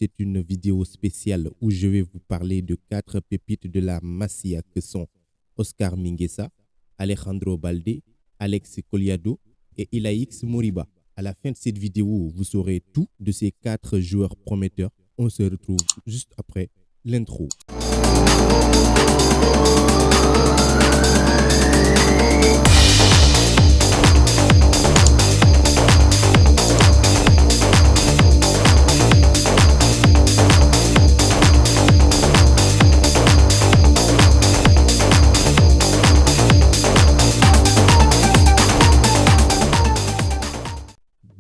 c'est une vidéo spéciale où je vais vous parler de 4 pépites de la Masia que sont Oscar Mingueza, Alejandro Balde, Alex Collado et Ilaix Moriba. À la fin de cette vidéo, vous saurez tout de ces 4 joueurs prometteurs. On se retrouve juste après l'intro.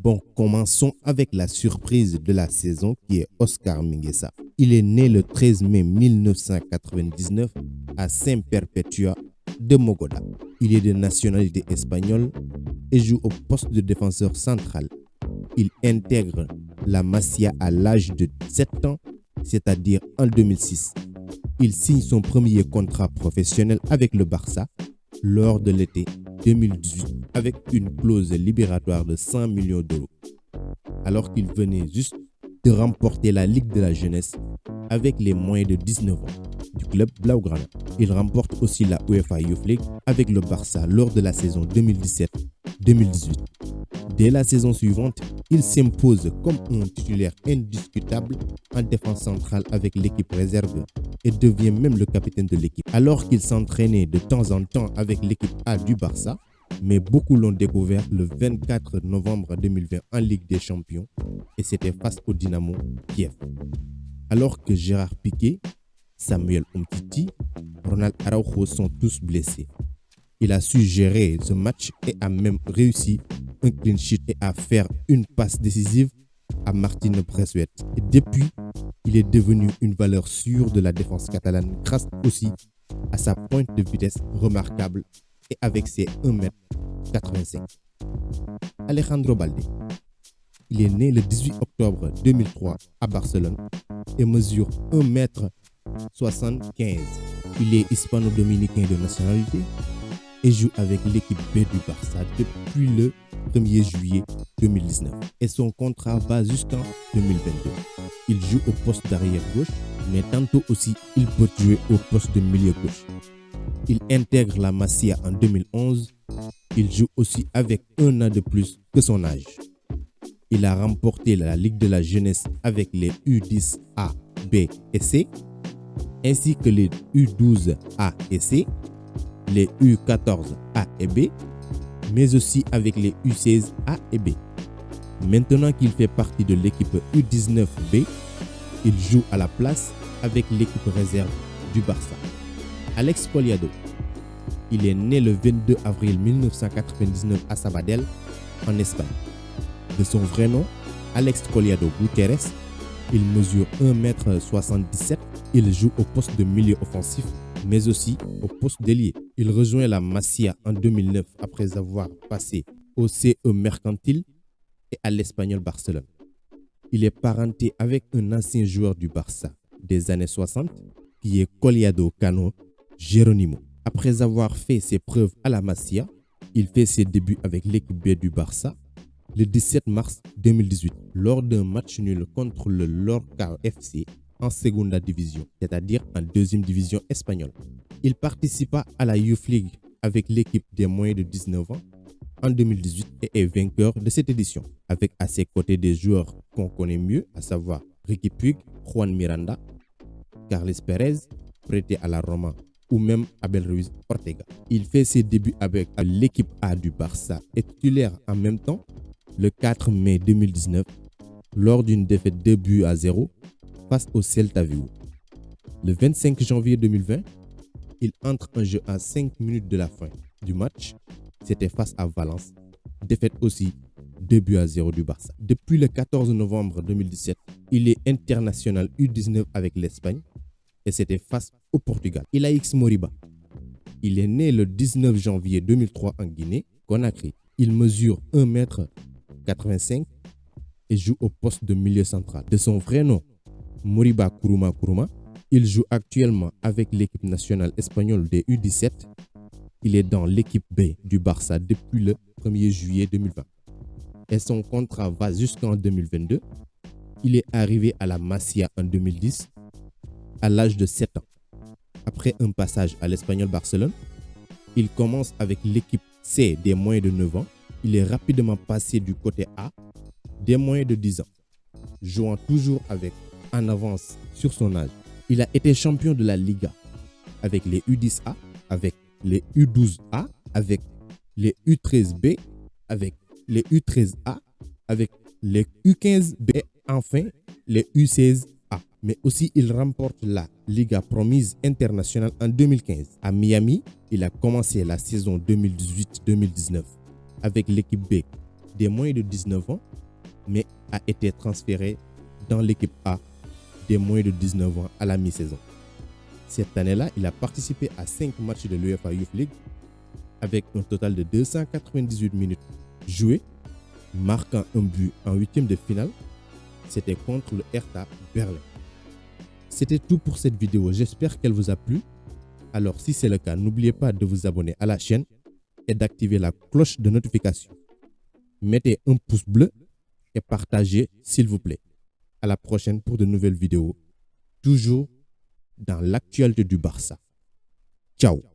Bon, commençons avec la surprise de la saison qui est Oscar Mingueza. Il est né le 13 mai 1999 à Saint-Perpétua de Mogoda. Il est de nationalité espagnole et joue au poste de défenseur central. Il intègre la Masia à l'âge de 7 ans, c'est-à-dire en 2006. Il signe son premier contrat professionnel avec le Barça lors de l'été 2018 avec une clause libératoire de 100 millions d'euros, alors qu'il venait juste de remporter la Ligue de la jeunesse avec les moins de 19 ans du club Blaugrana. Il remporte aussi la UEFA Youth League avec le Barça lors de la saison 2017-2018. Dès la saison suivante, il s'impose comme un titulaire indiscutable en défense centrale avec l'équipe réserve et devient même le capitaine de l'équipe. Alors qu'il s'entraînait de temps en temps avec l'équipe A du Barça, mais beaucoup l'ont découvert le 24 novembre 2020 en Ligue des Champions et c'était face au Dynamo Kiev. Alors que Gérard Piqué, Samuel Umtiti, Ronald Araujo sont tous blessés. Il a su gérer ce match et a même réussi un clean sheet et à faire une passe décisive à Martín Braithwaite. Et depuis, il est devenu une valeur sûre de la défense catalane grâce aussi à sa pointe de vitesse remarquable et avec ses 1m85. Alejandro Balde. Il est né le 18 octobre 2003 à Barcelone et mesure 1m75. Il est hispano-dominicain de nationalité et joue avec l'équipe B du Barça depuis le 1er juillet 2019. Et son contrat va jusqu'en 2022. Il joue au poste d'arrière gauche, mais tantôt aussi il peut jouer au poste de milieu gauche. Il intègre la Masia en 2011. Il joue aussi avec un an de plus que son âge. Il a remporté la Ligue de la jeunesse avec les U10 A, B et C, ainsi que les U12 A et C, les U14 A et B, mais aussi avec les U16 A et B. Maintenant qu'il fait partie de l'équipe U19 B, il joue à la place avec l'équipe réserve du Barça. Alex Collado. Il est né le 22 avril 1999 à Sabadell, en Espagne. De son vrai nom, Alex Collado Guterres, il mesure 1m77. Il joue au poste de milieu offensif, mais aussi au poste d'ailier. Il rejoint la Masia en 2009 après avoir passé au CE Mercantil et à l'Espagnol Barcelone. Il est parenté avec un ancien joueur du Barça des années 60 qui est Collado Cano Jerónimo. Après avoir fait ses preuves à la Masia, il fait ses débuts avec l'équipe B du Barça le 17 mars 2018 lors d'un match nul contre le Lorca FC en Segunda Division, c'est-à-dire en deuxième division espagnole. Il participa à la Youth League avec l'équipe des moins de 19 ans en 2018 et est vainqueur de cette édition, avec à ses côtés des joueurs qu'on connaît mieux, à savoir Riqui Puig, Juan Miranda, Carles Pérez, prêté à la Roma, ou même Abel Ruiz Ortega. Il fait ses débuts avec l'équipe A du Barça et titulaire en même temps le 4 mai 2019 lors d'une défaite 2-0 face au Celta Vigo. Le 25 janvier 2020, il entre en jeu à 5 minutes de la fin du match. C'était face à Valence. Défaite aussi 2-0 du Barça. Depuis le 14 novembre 2017, il est international U19 avec l'Espagne et c'était face au Portugal. Ilaix Moriba. Il est né le 19 janvier 2003 en Guinée, Conakry. Il mesure 1m85 et joue au poste de milieu central. De son vrai nom, Moriba Kourouma, il joue actuellement avec l'équipe nationale espagnole des U17. Il est dans l'équipe B du Barça depuis le 1er juillet 2020. Et son contrat va jusqu'en 2022. Il est arrivé à la Masia en 2010 à l'âge de 7 ans. Après un passage à l'Espagnol Barcelone, il commence avec l'équipe C des moins de 9 ans. Il est rapidement passé du côté A des moins de 10 ans, jouant toujours avec en avance sur son âge. Il a été champion de la Liga avec les U10A, avec les U12A, avec les U13B, avec les U13A, avec les U15B et enfin les U16A. Mais aussi, il remporte la Liga Promise Internationale en 2015. À Miami, il a commencé la saison 2018-2019 avec l'équipe B des moins de 19 ans, mais a été transféré dans l'équipe A des moins de 19 ans à la mi-saison. Cette année-là, il a participé à 5 matchs de l'UEFA Youth League avec un total de 298 minutes jouées, marquant un but en huitième de finale. C'était contre le Hertha Berlin. C'était tout pour cette vidéo. J'espère qu'elle vous a plu. Alors, si c'est le cas, n'oubliez pas de vous abonner à la chaîne et d'activer la cloche de notification. Mettez un pouce bleu et partagez, s'il vous plaît. À la prochaine pour de nouvelles vidéos, toujours dans l'actualité du Barça. Ciao.